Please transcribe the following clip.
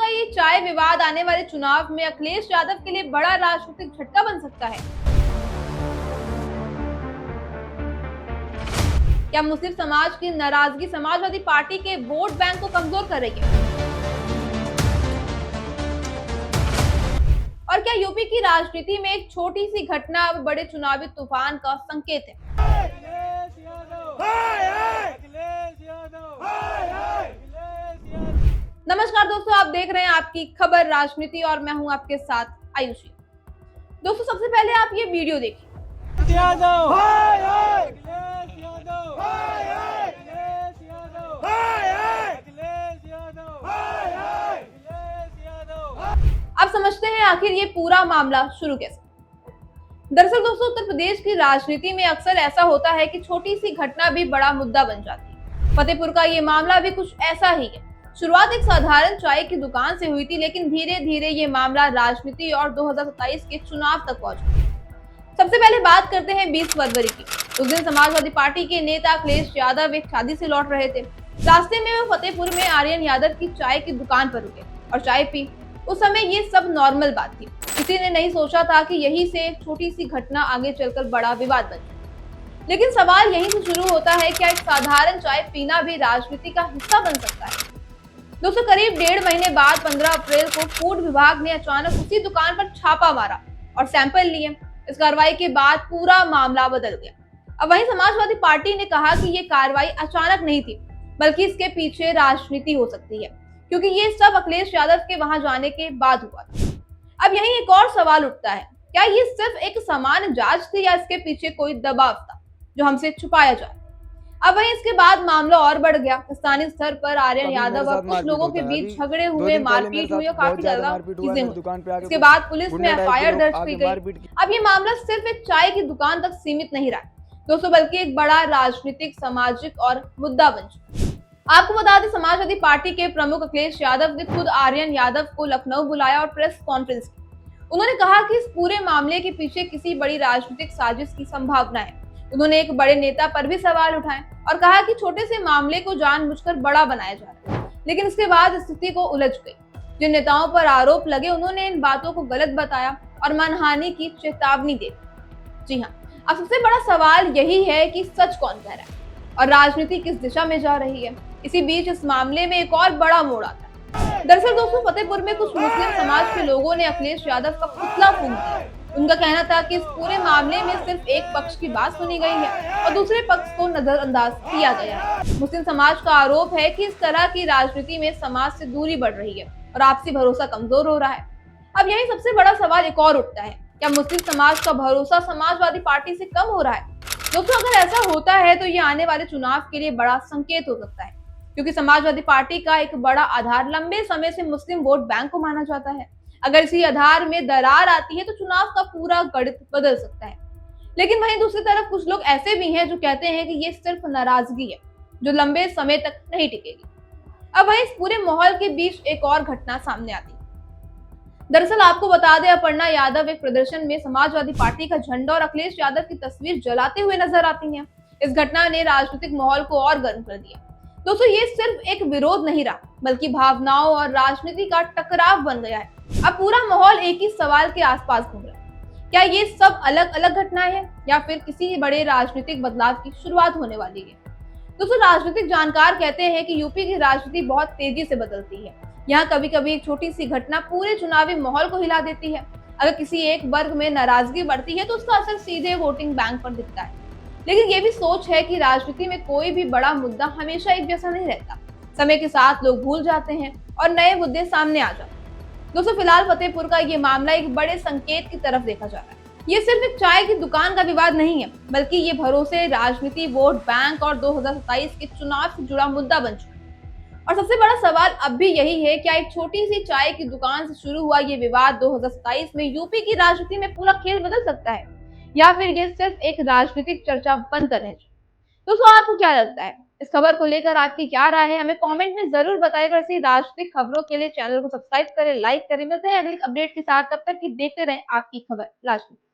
का ये चाय विवाद आने वाले चुनाव में अखिलेश यादव के लिए बड़ा राजनीतिक झटका बन सकता है। क्या मुस्लिम समाज की नाराजगी समाजवादी पार्टी के वोट बैंक को कमजोर कर रही है? और क्या यूपी की राजनीति में एक छोटी सी घटना अब बड़े चुनावी तूफान का संकेत है? नमस्कार दोस्तों, आप देख रहे हैं आपकी खबर राजनीति और मैं हूं आपके साथ आयुषी। दोस्तों, सबसे पहले आप ये वीडियो देखिए। आप समझते हैं आखिर ये पूरा मामला शुरू कैसे? दरअसल दोस्तों, उत्तर प्रदेश की राजनीति में अक्सर ऐसा होता है कि छोटी सी घटना भी बड़ा मुद्दा बन जाती है। फतेहपुर का ये मामला भी कुछ ऐसा ही है। शुरुआत एक साधारण चाय की दुकान से हुई थी, लेकिन धीरे धीरे ये मामला राजनीति और 2027 के चुनाव तक पहुंचा। सबसे पहले बात करते हैं 20 फरवरी की। उस दिन समाजवादी पार्टी के नेता अखिलेश यादव एक शादी से लौट रहे थे। रास्ते में वो फतेहपुर में आर्यन यादव की चाय की दुकान पर रुके और चाय पी। उस समय ये सब नॉर्मल बात थी। किसी ने नहीं सोचा था कि यही से एक छोटी सी घटना आगे चलकर बड़ा विवाद बन जाए। लेकिन सवाल यहीं से शुरू होता है, क्या एक साधारण चाय पीना भी राजनीति का हिस्सा बन सकता है? दोस्तों, करीब 1.5 महीने बाद 15 अप्रैल को फूड विभाग ने अचानक उसी दुकान पर छापा मारा और सैंपल लिए। इस कार्रवाई के बाद पूरा मामला बदल गया। अब वहीं समाजवादी पार्टी ने कहा कि ये कार्रवाई अचानक नहीं थी, बल्कि इसके पीछे राजनीति हो सकती है, क्योंकि ये सब अखिलेश यादव के वहां जाने के बाद हुआ था। अब यहीं एक और सवाल उठता है, क्या ये सिर्फ एक सामान्य जांच थी या इसके पीछे कोई दबाव था जो हमसे छुपाया जाए? अब वहीं इसके बाद मामला और बढ़ गया। स्थानीय स्तर पर आर्यन यादव और कुछ लोगों के बीच झगड़े हुए, मारपीट हुई और काफी ज्यादा चीजें हुई। इसके बाद पुलिस में एफआईआर दर्ज की गई। अब ये मामला सिर्फ एक चाय की दुकान तक सीमित नहीं रहा दोस्तों, बल्कि एक बड़ा राजनीतिक, सामाजिक और मुद्दा बन चुका। आपको बता दें, समाजवादी पार्टी के प्रमुख अखिलेश यादव ने खुद आर्यन यादव को लखनऊ बुलाया और प्रेस कॉन्फ्रेंस की। उन्होंने कहा कि इस पूरे मामले के पीछे किसी बड़ी राजनीतिक साजिश की संभावना है। उन्होंने एक बड़े नेता पर भी सवाल उठाए और कहा कि छोटे से मामले को जानबूझकर बड़ा बनाया जा रहा है। लेकिन इसके बाद स्थिति को उलझ गई। जिन नेताओं पर आरोप लगे, उन्होंने इन बातों को गलत बताया और मानहानि की चेतावनी दी। जी हाँ, अब सबसे बड़ा सवाल यही है कि सच कौन कह रहा है और राजनीति किस दिशा में जा रही है। इसी बीच इस मामले में एक और बड़ा मोड़ आता है। दरअसल दोस्तों, फतेहपुर में कुछ मुस्लिम समाज के लोगों ने अखिलेश यादव का पुतला फूंक दिया। उनका कहना था कि इस पूरे मामले में सिर्फ एक पक्ष की बात सुनी गई है और दूसरे पक्ष को नजरअंदाज किया गया है। मुस्लिम समाज का आरोप है कि इस तरह की राजनीति में समाज से दूरी बढ़ रही है और आपसी भरोसा कमजोर हो रहा है। अब यही सबसे बड़ा सवाल एक और उठता है, क्या मुस्लिम समाज का भरोसा समाजवादी पार्टी से कम हो रहा है? दोस्तों, अगर ऐसा होता है तो ये आने वाले चुनाव के लिए बड़ा संकेत हो सकता है, क्योंकि समाजवादी पार्टी का एक बड़ा आधार लंबे समय से मुस्लिम वोट बैंक को माना जाता है। अगर इसी आधार में दरार आती है तो चुनाव का पूरा गणित बदल सकता है। लेकिन वहीं दूसरी तरफ कुछ लोग ऐसे भी हैं जो कहते हैं कि ये सिर्फ नाराजगी है जो लंबे समय तक नहीं टिकेगी। अब वहीं इस पूरे माहौल के बीच एक और घटना सामने आती है। दरअसल आपको बता दें, अपर्णा यादव एक प्रदर्शन में समाजवादी पार्टी का झंडा और अखिलेश यादव की तस्वीर जलाते हुए नजर आती हैं। इस घटना ने राजनीतिक माहौल को और गर्म कर दिया। दोस्तों, ये सिर्फ एक विरोध नहीं रहा, बल्कि भावनाओं और राजनीति का टकराव बन गया है। अब पूरा माहौल एक ही सवाल के आसपास घूम रहा है, क्या ये सब अलग अलग घटनाएं हैं या फिर किसी बड़े राजनीतिक बदलाव की शुरुआत होने वाली है? दोस्तों, राजनीतिक जानकार कहते हैं कि यूपी की राजनीति बहुत तेजी से बदलती है। यहाँ कभी कभी एक छोटी सी घटना पूरे चुनावी माहौल को हिला देती है। अगर किसी एक वर्ग में नाराजगी बढ़ती है तो उसका असर सीधे वोटिंग बैंक पर दिखता है। लेकिन ये भी सोच है कि राजनीति में कोई भी बड़ा मुद्दा हमेशा एक जैसा नहीं रहता। समय के साथ लोग भूल जाते हैं और नए मुद्दे सामने आ जाते हैं। दोस्तों, फिलहाल फतेहपुर का ये मामला एक बड़े संकेत की तरफ देखा जा रहा है। ये सिर्फ एक चाय की दुकान का विवाद नहीं है, बल्कि ये भरोसे, राजनीति, वोट बैंक और 2027 के चुनाव से जुड़ा मुद्दा बन चुका है। और सबसे बड़ा सवाल अब भी यही है, क्या एक छोटी सी चाय की दुकान से शुरू हुआ ये विवाद 2027 में यूपी की राजनीति में पूरा खेल बदल सकता है, या फिर ये सिर्फ एक राजनीतिक चर्चा बनकर रह जाए? दोस्तों, आपको क्या लगता है? इस खबर को लेकर आपकी क्या राय है, हमें कमेंट में जरूर बताइएगा। ऐसी राजनीतिक खबरों के लिए चैनल को सब्सक्राइब करें, लाइक करें। मिलते हैं अगली अपडेट के साथ, तब तक कि देखते रहें आपकी खबर राजनीति।